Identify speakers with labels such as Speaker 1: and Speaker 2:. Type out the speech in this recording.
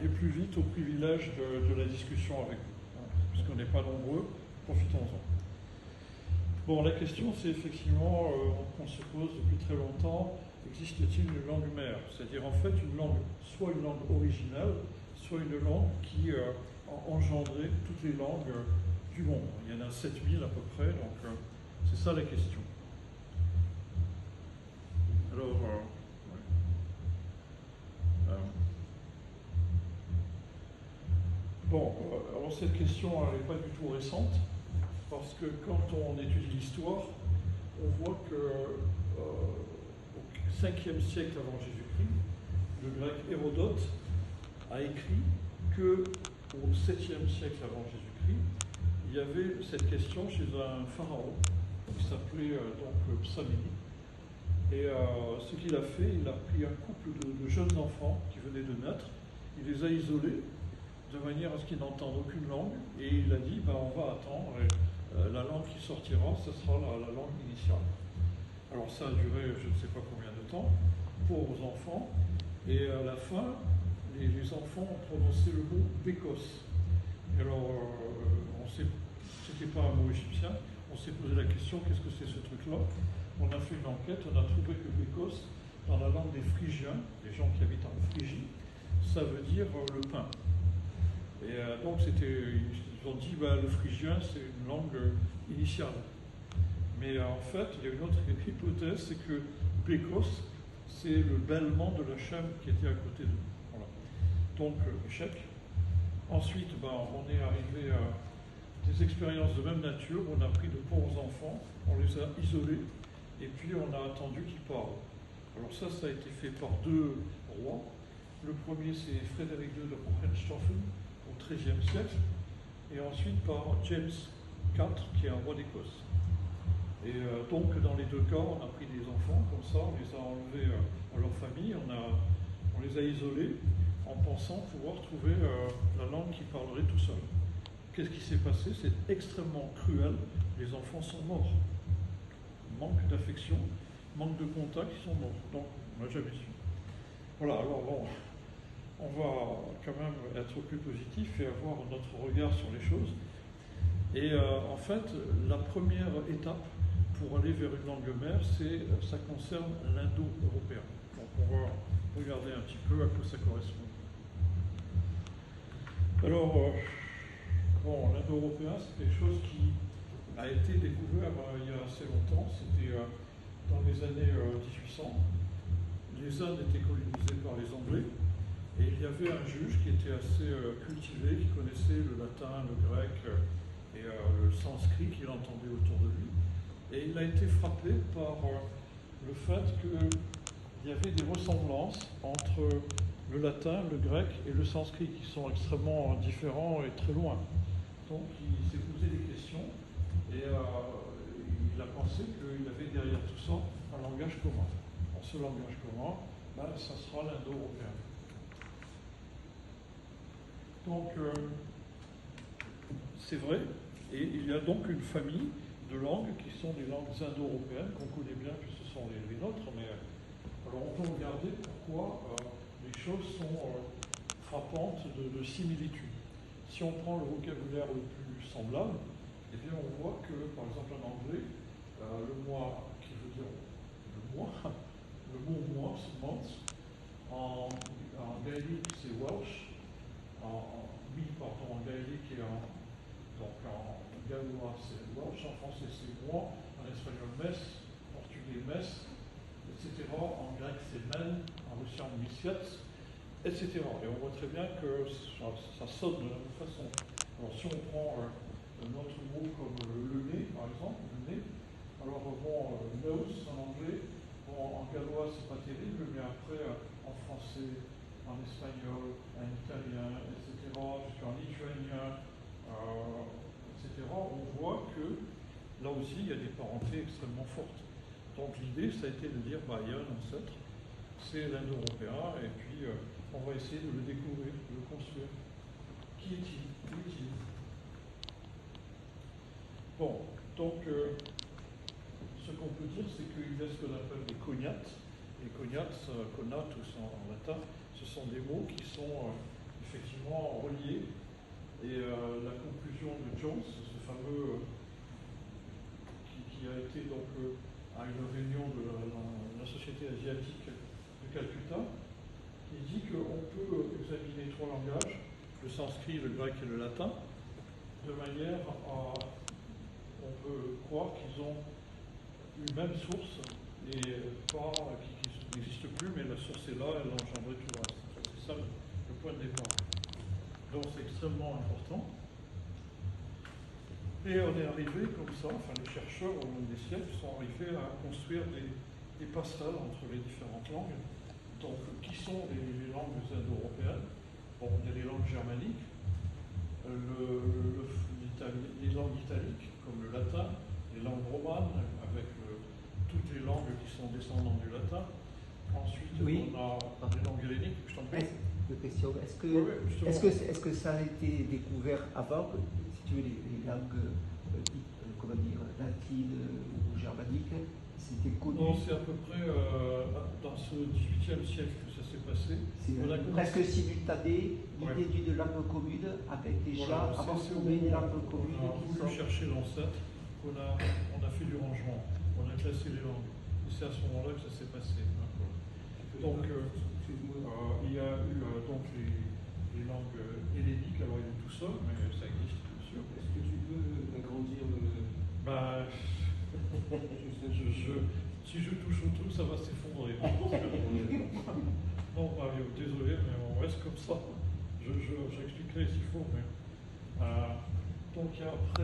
Speaker 1: aller plus vite au privilège de la discussion avec vous, hein, puisqu'on n'est pas nombreux, profitons-en. Bon, la question, c'est effectivement, qu'on se pose depuis très longtemps, existe-t-il une langue mère? C'est-à-dire, en fait, une langue, soit une langue originale, soit une langue qui a engendré toutes les langues du monde. Il y en a 7000 à peu près, donc c'est ça la question. Alors, alors cette question, elle n'est pas du tout récente, parce que quand on étudie l'histoire, on voit que au 5e siècle avant Jésus-Christ, le grec Hérodote a écrit que au 7e siècle avant Jésus-Christ, il y avait cette question chez un pharaon qui s'appelait donc Psamménie. Et ce qu'il a fait, il a pris un couple de jeunes enfants qui venaient de naître, il les a isolés de manière à ce qu'ils n'entendent aucune langue, et il a dit on va attendre, et la langue qui sortira, ce sera la langue initiale. Alors ça a duré je ne sais pas combien de temps, pauvres enfants, et à la fin, les enfants ont prononcé le mot Békos. Et alors, c'était pas un mot égyptien, on s'est posé la question, qu'est-ce que c'est ce truc-là? On a fait une enquête, on a trouvé que Békos, dans la langue des Phrygiens, les gens qui habitent en Phrygie, ça veut dire le pain. Et donc ils ont dit, le phrygien c'est une langue initiale. Mais en fait, il y a une autre hypothèse, c'est que Békos, c'est le bêlement de la chèvre qui était à côté d'eux. Voilà. Donc, échec. Ensuite, on est arrivé à des expériences de même nature. On a pris de pauvres enfants, on les a isolés, et puis on a attendu qu'ils parlent. Alors ça a été fait par deux rois. Le premier, c'est Frédéric II de Hohenstaufen, au XIIIe siècle, et ensuite par James IV, qui est un roi d'Écosse. Et donc, dans les deux cas, on a pris des enfants, comme ça, on les a enlevés à leur famille, on les a isolés, en pensant pouvoir trouver la langue qui parlerait tout seul. Qu'est-ce qui s'est passé? C'est extrêmement cruel, les enfants sont morts. Manque d'affection, manque de contact, ils sont morts. Donc, on n'a jamais su. Voilà, alors bon, on va quand même être plus positif et avoir notre regard sur les choses. Et en fait, la première étape pour aller vers une langue mère, ça concerne l'indo-européen. Donc on va regarder un petit peu à quoi ça correspond. Alors, l'indo-européen, c'est quelque chose qui a été découvert il y a assez longtemps. C'était dans les années 1800. Les Indes étaient colonisées par les Anglais. Et il y avait un juge qui était assez cultivé, qui connaissait le latin, le grec et le sanskrit qu'il entendait autour de lui. Et il a été frappé par le fait qu'il y avait des ressemblances entre le latin, le grec et le sanskrit, qui sont extrêmement différents et très loin. Donc il s'est posé des questions et il a pensé qu'il avait derrière tout ça un langage commun. Alors, ce langage commun, ça sera l'indo-européen. Donc, c'est vrai, et il y a donc une famille de langues qui sont des langues indo-européennes, qu'on connaît bien, puisque ce sont les nôtres, mais alors on peut regarder pourquoi les choses sont frappantes de similitude. Si on prend le vocabulaire le plus semblable, eh bien on voit que, par exemple en anglais, le moi, qui veut dire le moi, le mot moi, c'est month, en gaélique c'est Welsh, en gaélique et donc en gallois c'est Welsh, en français c'est moi, en espagnol mes, en portugais mes, etc. En grec c'est men, en russien misiets, etc. Et on voit très bien que ça sonne de la même façon. Alors si on prend notre mot comme le nez, par exemple, le nez, alors nose en anglais, en gallois c'est pas terrible, mais après en français, en espagnol, en italien, etc., jusqu'en lituanien, etc., on voit que là aussi il y a des parentés extrêmement fortes. Donc l'idée, ça a été de dire, il y a un ancêtre, c'est l'indo-européen, et puis on va essayer de le découvrir, de le construire. Qui est-il? Où est-il? Bon, donc ce qu'on peut dire, c'est qu'il y a ce qu'on appelle des cognates. Les cognates, conatus en latin, ce sont des mots qui sont effectivement reliés. Et la conclusion de Jones, ce fameux qui a été donc à une réunion de la Société asiatique de Calcutta, qui dit qu'on peut examiner trois langages, le sanskrit, le grec et le latin, de manière à, on peut croire qu'ils ont une même source et pas qui n'existe plus, mais la source est là, elle a engendré tout le reste. C'est ça le point de départ. Donc c'est extrêmement important. Et on est arrivé comme ça, enfin les chercheurs au long des siècles sont arrivés à construire des passerelles entre les différentes langues. Donc qui sont les langues indo-européennes? Bon, il y a les langues germaniques, les langues italiques, comme le latin, les langues romanes, avec toutes les langues qui sont descendantes du latin. Ensuite,
Speaker 2: oui.
Speaker 1: On a les langues helléniques, je t'en prie.
Speaker 2: Est-ce que ça a été découvert avant, si tu veux, les langues comment dire, latines ou germaniques, c'était connu?
Speaker 1: Non, c'est à peu près dans ce XVIIIe siècle que ça s'est passé.
Speaker 2: C'est presque simultané, l'idée d'une langue commune avec des gens avant de trouver une langue commune.
Speaker 1: On a voulu chercher l'ancêtre, on a fait du rangement, on a classé les langues. Et c'est à ce moment-là que ça s'est passé. Donc, il y a eu donc les langues helléniques, alors il y a tout ça, mais ça existe bien sûr.
Speaker 3: Est-ce que tu peux agrandir
Speaker 1: Bah, si je touche au truc, ça va s'effondrer. Non, Mario, désolé, mais on reste comme ça. J'expliquerai s'il faut, mais donc après.